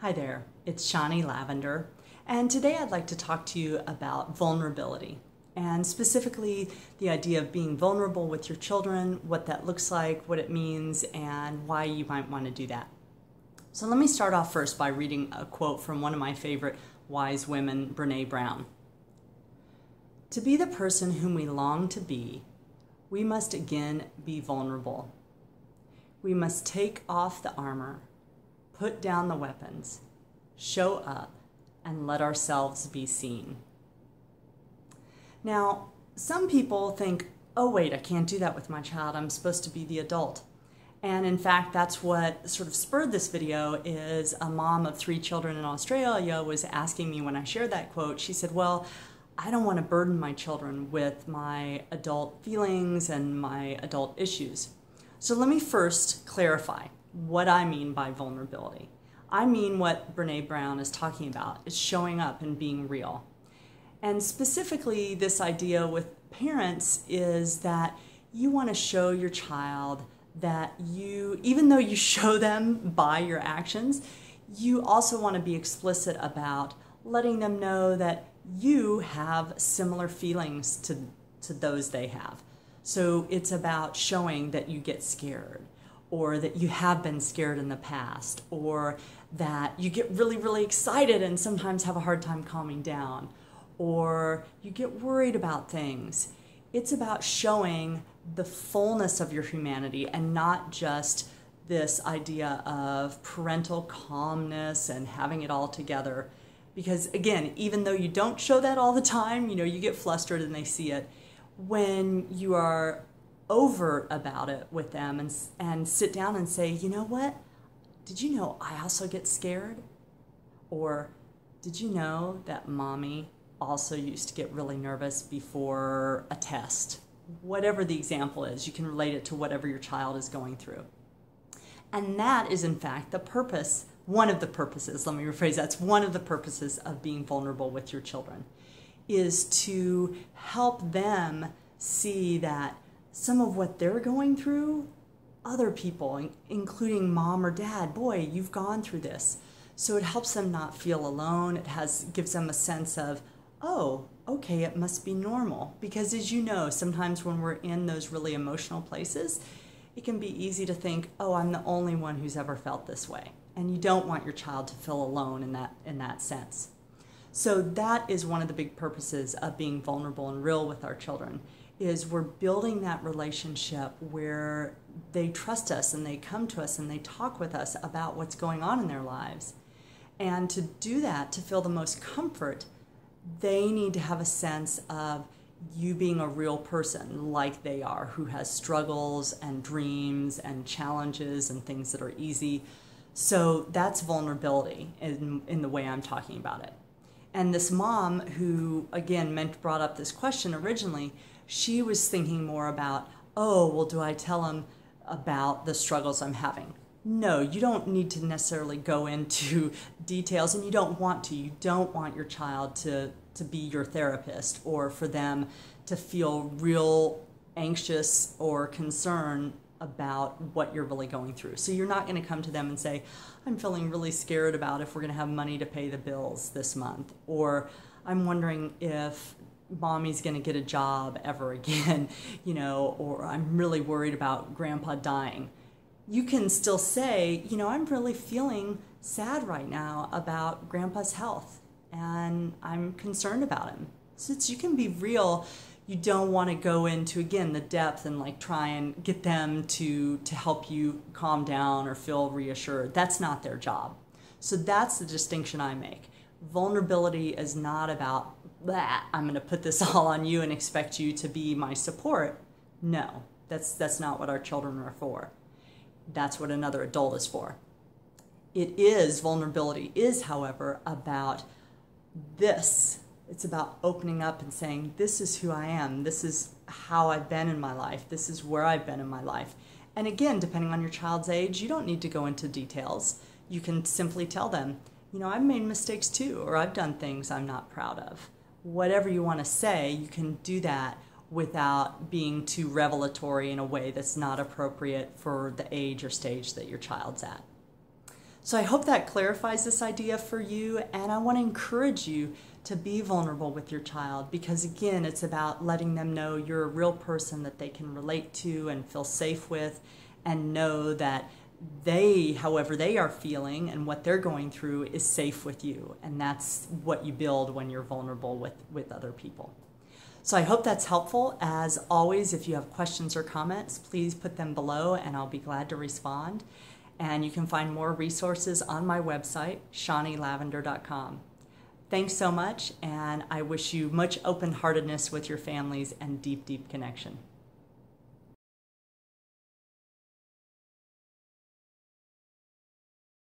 Hi there, it's Shawnee Lavender, and today I'd like to talk to you about vulnerability, and specifically the idea of being vulnerable with your children, what that looks like, what it means, and why you might want to do that. So let me start off first by reading a quote from one of my favorite wise women, Brene Brown. "To be the person whom we long to be, we must again be vulnerable. We must take off the armor, put down the weapons, show up, and let ourselves be seen." Now, some people think, oh wait, I can't do that with my child, I'm supposed to be the adult. And in fact, that's what sort of spurred this video. Is a mom of 3 children in Australia was asking me when I shared that quote, she said, well, I don't want to burden my children with my adult feelings and my adult issues. So let me first clarify what I mean by vulnerability. I mean what Brene Brown is talking about, is showing up and being real. And specifically, this idea with parents is that you want to show your child that you, even though you show them by your actions, you also want to be explicit about letting them know that you have similar feelings to those they have. So it's about showing that you get scared, or that you have been scared in the past, or that you get really, really excited and sometimes have a hard time calming down, or you get worried about things. It's about showing the fullness of your humanity and not just this idea of parental calmness and having it all together. Because again, even though you don't show that all the time, you get flustered and they see it. When you are overt about it with them and sit down and say, you know what? Did you know I also get scared? Or did you know that mommy also used to get really nervous before a test? Whatever the example is, you can relate it to whatever your child is going through. And that is in fact the purpose, one of the purposes, let me rephrase, that's one of the purposes of being vulnerable with your children, is to help them see that some of what they're going through, other people, including mom or dad, boy, you've gone through this. So it helps them not feel alone. It gives them a sense of, oh, okay, it must be normal. Because as you know, sometimes when we're in those really emotional places, it can be easy to think, oh, I'm the only one who's ever felt this way. And you don't want your child to feel alone in that sense. So that is one of the big purposes of being vulnerable and real with our children, is we're building that relationship where they trust us and they come to us and they talk with us about what's going on in their lives. And to do that, to feel the most comfort, they need to have a sense of you being a real person like they are, who has struggles and dreams and challenges and things that are easy. So that's vulnerability in the way I'm talking about it. And this mom who, again, brought up this question originally, she was thinking more about, oh, well, do I tell him about the struggles I'm having? No, you don't need to necessarily go into details, and you don't want to. You don't want your child to be your therapist, or for them to feel real anxious or concerned about what you're really going through. So you're not going to come to them and say, I'm feeling really scared about if we're going to have money to pay the bills this month, or I'm wondering if mommy's going to get a job ever again, or I'm really worried about grandpa dying. You can still say, I'm really feeling sad right now about grandpa's health and I'm concerned about him. So you can be real. You don't want to go into, again, the depth and try and get them to help you calm down or feel reassured. That's not their job. So that's the distinction I make. Vulnerability is not about, I'm going to put this all on you and expect you to be my support. No, that's not what our children are for. That's what another adult is for. Vulnerability is, however, about this. It's about opening up and saying, this is who I am. This is how I've been in my life. This is where I've been in my life. And again, depending on your child's age, you don't need to go into details. You can simply tell them, I've made mistakes too, or I've done things I'm not proud of. Whatever you want to say, you can do that without being too revelatory in a way that's not appropriate for the age or stage that your child's at. So I hope that clarifies this idea for you, and I want to encourage you to be vulnerable with your child, because again, it's about letting them know you're a real person that they can relate to and feel safe with, and know that they, however they are feeling and what they're going through, is safe with you. And that's what you build when you're vulnerable with other people. So I hope that's helpful. As always, if you have questions or comments, please put them below and I'll be glad to respond. And you can find more resources on my website, shawneelavender.com. Thanks so much, and I wish you much open-heartedness with your families and deep, deep connection.